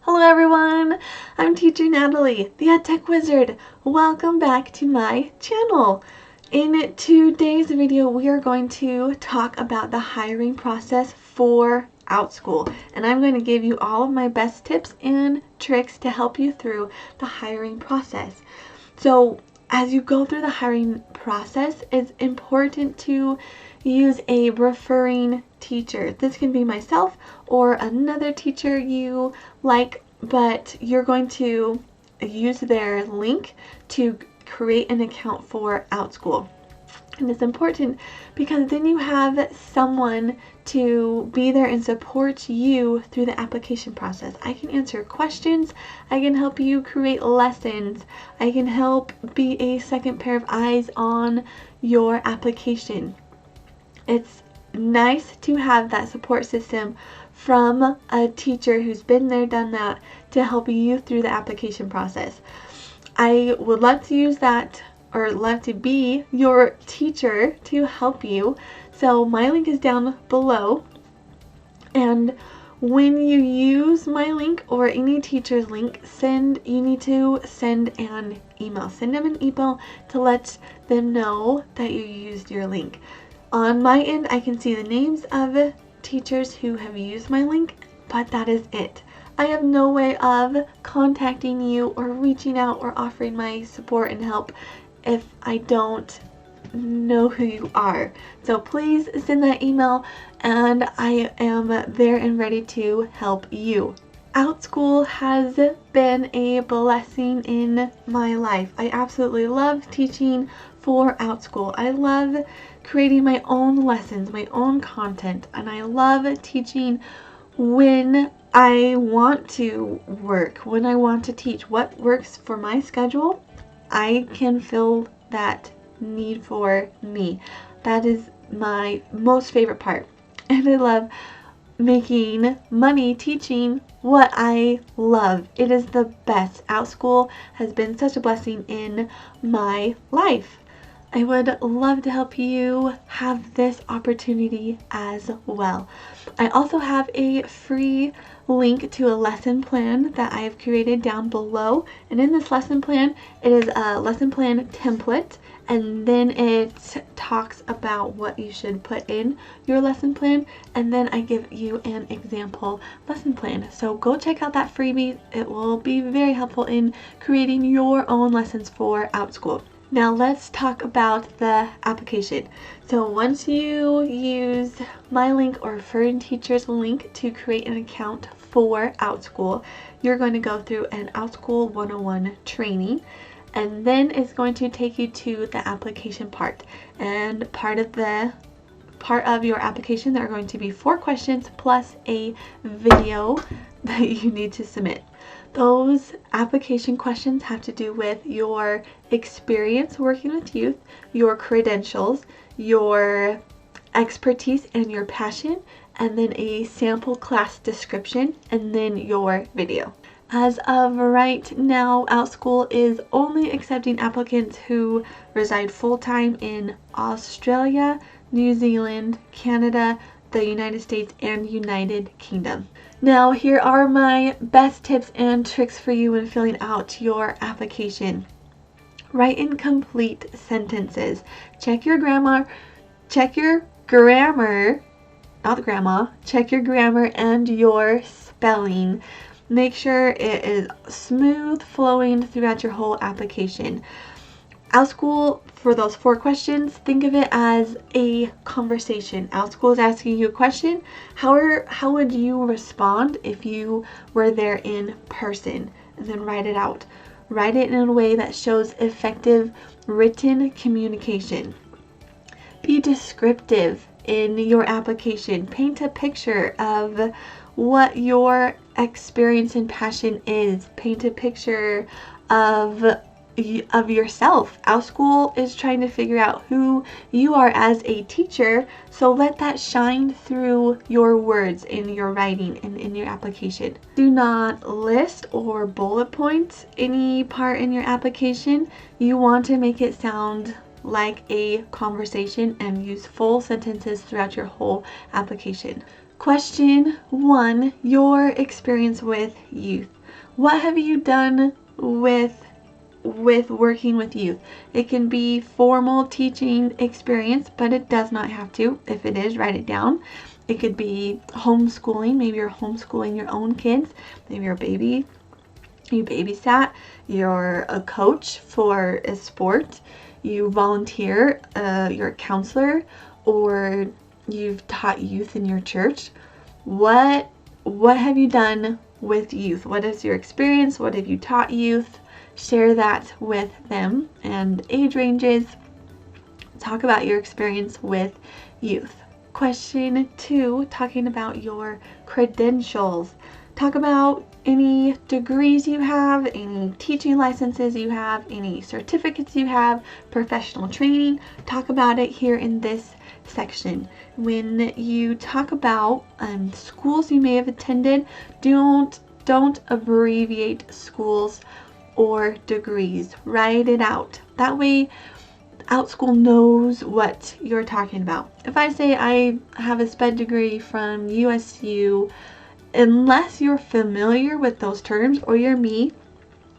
Hello everyone, I'm Teacher Natalie, the EdTech Wizard. Welcome back to my channel. In today's video, we are going to talk about the hiring process for Outschool, and I'm going to give you all of my best tips and tricks to help you through the hiring process. So as you go through the hiring process, it's important to use a referring teacher. This can be myself or another teacher you like, but you're going to use their link to create an account for Outschool. And it's important because then you have someone to be there and support you through the application process. I can answer questions, I can help you create lessons, I can help be a second pair of eyes on your application. It's nice to have that support system from a teacher who's been there, done that, to help you through the application process. I would love to use that, or love to be your teacher to help you. So my link is down below, and when you use my link or any teacher's link, you need to send an email. Send them an email to let them know that you used your link. On my end, I can see the names of teachers who have used my link, but that is it. I have no way of contacting you or reaching out or offering my support and help if I don't know who you are. So please send that email and I am there and ready to help you. Outschool has been a blessing in my life. I absolutely love teaching for Outschool. I love creating my own lessons, my own content, and I love teaching when I want to work, when I want to teach. What works for my schedule, I can fill that need for me. That is my most favorite part. And I love making money teaching what I love. It is the best. Outschool has been such a blessing in my life. I would love to help you have this opportunity as well. I also have a free link to a lesson plan that I have created down below, and in this lesson plan, it is a lesson plan template, and then it talks about what you should put in your lesson plan, and then I give you an example lesson plan. So go check out that freebie. It will be very helpful in creating your own lessons for Outschool. Now let's talk about the application. So once you use my link or referring teacher's link to create an account for Outschool, you're going to go through an Outschool 101 training, and then it's going to take you to the application part. And part of your application, there are going to be 4 questions plus a video that you need to submit. Those application questions have to do with your experience working with youth, your credentials, your expertise and your passion, and then a sample class description, and then your video. As of right now, Outschool is only accepting applicants who reside full-time in Australia, New Zealand, Canada, the United States, and United Kingdom. Now, here are my best tips and tricks for you when filling out your application. Write in complete sentences. Check your grammar, check your grammar and your spelling. Make sure it is smooth flowing throughout your whole application. Outschool, for those 4 questions, think of it as a conversation. Outschool is asking you a question. How would you respond if you were there in person? And then write it out. Write it in a way that shows effective written communication. Be descriptive in your application. Paint a picture of what your experience and passion is. Paint a picture of yourself. Outschool is trying to figure out who you are as a teacher, so let that shine through your words in your writing and in your application. Do not list or bullet point any part in your application. You want to make it sound like a conversation and use full sentences throughout your whole application. Question 1, your experience with youth. What have you done with working with youth? It can be formal teaching experience, but it does not have to. If it is, write it down. It could be homeschooling. Maybe you're homeschooling your own kids. Maybe you're a baby. You babysat. You're a coach for a sport. You volunteer. You're a counselor, or you've taught youth in your church. What have you done with youth? What is your experience? What have you taught youth? Share that with them, and age ranges. Talk about your experience with youth. Question 2, talking about your credentials. Talk about any degrees you have, any teaching licenses you have, any certificates you have, professional training. Talk about it here in this section. When you talk about schools you may have attended, don't abbreviate schools or degrees. Write it out. That way Outschool knows what you're talking about. If I say I have a SPED degree from USU, unless you're familiar with those terms or you're me,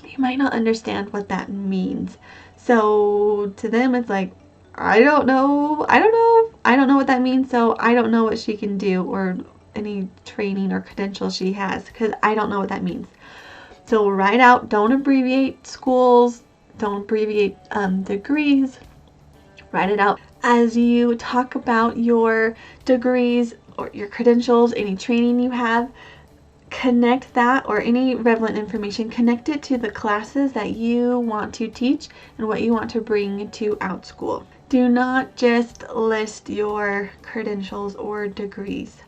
you might not understand what that means. So to them it's like, I don't know what that means, so I don't know what she can do or any training or credentials she has, because I don't know what that means. So write out, don't abbreviate schools, don't abbreviate degrees. Write it out. As you talk about your degrees or your credentials, any training you have, connect that, or any relevant information, connect it to the classes that you want to teach and what you want to bring to Outschool. Do not just list your credentials or degrees.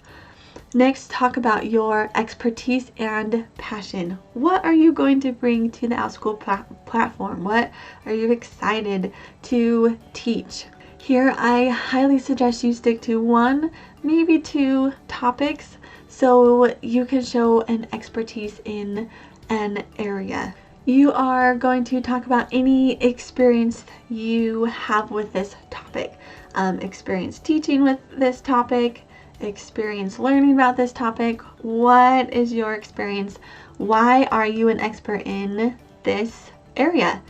Next, talk about your expertise and passion. What are you going to bring to the Outschool platform? What are you excited to teach? Here, I highly suggest you stick to 1, maybe 2 topics so you can show an expertise in an area. You are going to talk about any experience you have with this topic. Experience teaching with this topic, experience learning about this topic. What is your experience? Why are you an expert in this area?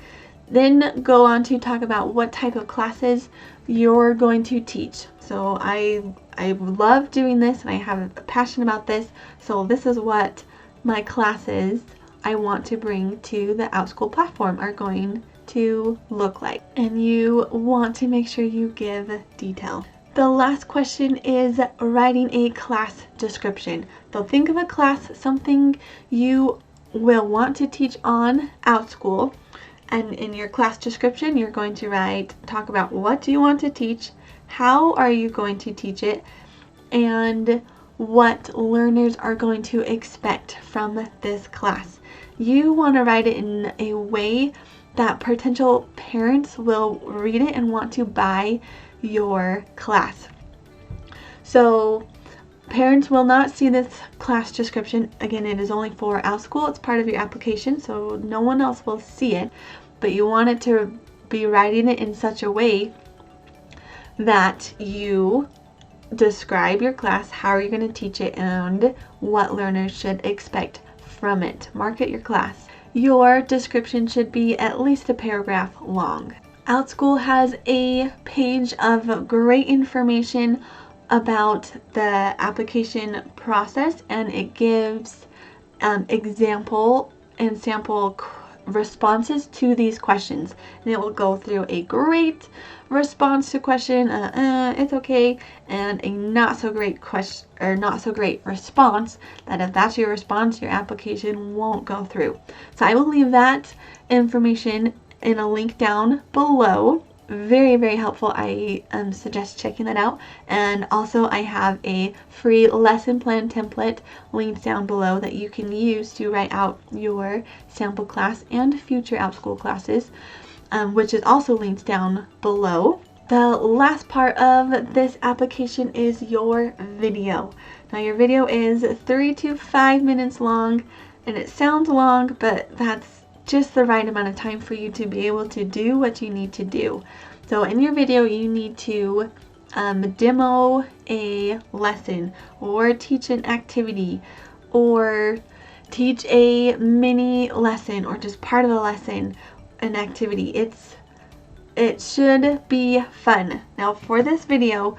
Then go on to talk about what type of classes you're going to teach. So I love doing this and I have a passion about this. So this is what my classes I want to bring to the Outschool platform are going to look like. And you want to make sure you give detail. The last question is writing a class description. So think of a class, something you will want to teach on Outschool. And in your class description, you're going to talk about what do you want to teach, how are you going to teach it, and what learners are going to expect from this class. You want to write it in a way that potential parents will read it and want to buy your class. So parents will not see this class description. Again, it is only for Outschool. It's part of your application, so no one else will see it. But you want it to be writing it in such a way that you describe your class, how are you going to teach it, and what learners should expect from it. Market your class. Your description should be at least a paragraph long. Outschool has a page of great information about the application process, and it gives example and sample responses to these questions, and it will go through a great response to question, it's okay, and a not so great question or not so great response, that if that's your response, your application won't go through. So I will leave that information in a link down below. Very, very helpful. I suggest checking that out. And also I have a free lesson plan template linked down below that you can use to write out your sample class and future Outschool classes, which is also linked down below. The last part of this application is your video. Now your video is 3 to 5 minutes long, and it sounds long, but that's just the right amount of time for you to be able to do what you need to do. So in your video, you need to demo a lesson, or teach an activity, or teach a mini lesson, or just part of the lesson, an activity. It should be fun. Now for this video,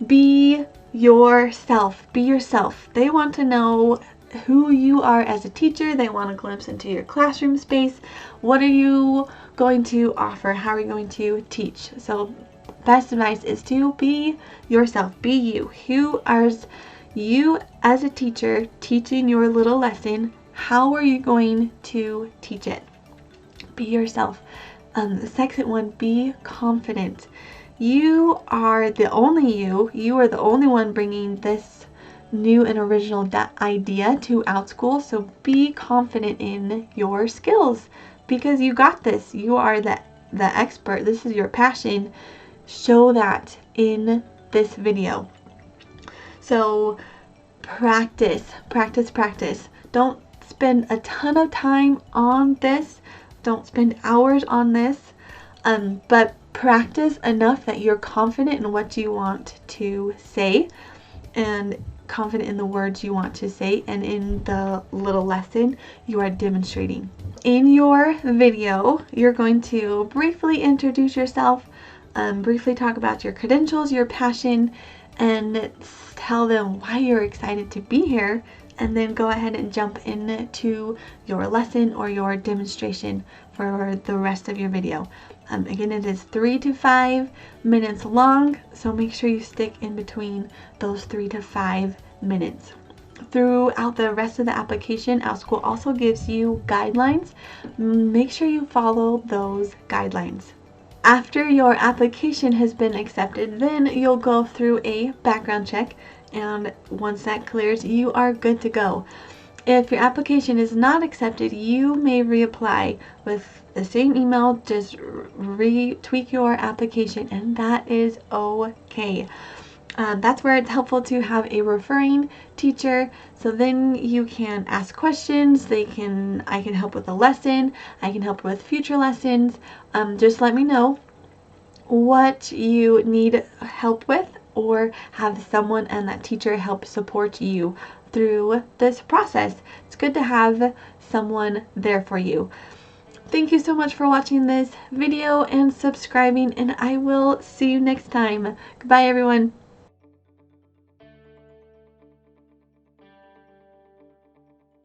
be yourself. Be yourself. They want to know who you are as a teacher. They want a glimpse into your classroom space. What are you going to offer? How are you going to teach? So best advice is to be yourself. Be you. Who are you as a teacher teaching your little lesson? How are you going to teach it? Be yourself. The second one, be confident. You are the only you. You are the only one bringing this new and original idea to Outschool. So be confident in your skills, because you got this. You are the expert. This is your passion. Show that in this video. So practice, practice, practice. Don't spend a ton of time on this. Don't spend hours on this, but practice enough that you're confident in what you want to say, and confident in the words you want to say, and in the little lesson you are demonstrating. In your video, you're going to briefly introduce yourself, briefly talk about your credentials, your passion, and tell them why you're excited to be here, and then go ahead and jump into your lesson or your demonstration for the rest of your video. Again, it is 3 to 5 minutes long, so make sure you stick in between those 3 to 5 minutes. Throughout the rest of the application, Outschool also gives you guidelines. Make sure you follow those guidelines. After your application has been accepted, then you'll go through a background check, and once that clears, you are good to go. If your application is not accepted, you may reapply with the same email. Just tweak your application, and that is okay. That's where it's helpful to have a referring teacher, so then you can ask questions. I can help with a lesson. I can help with future lessons. Just let me know what you need help with, or have someone and that teacher help support you through this process. It's good to have someone there for you. Thank you so much for watching this video and subscribing, and I will see you next time. Goodbye, everyone.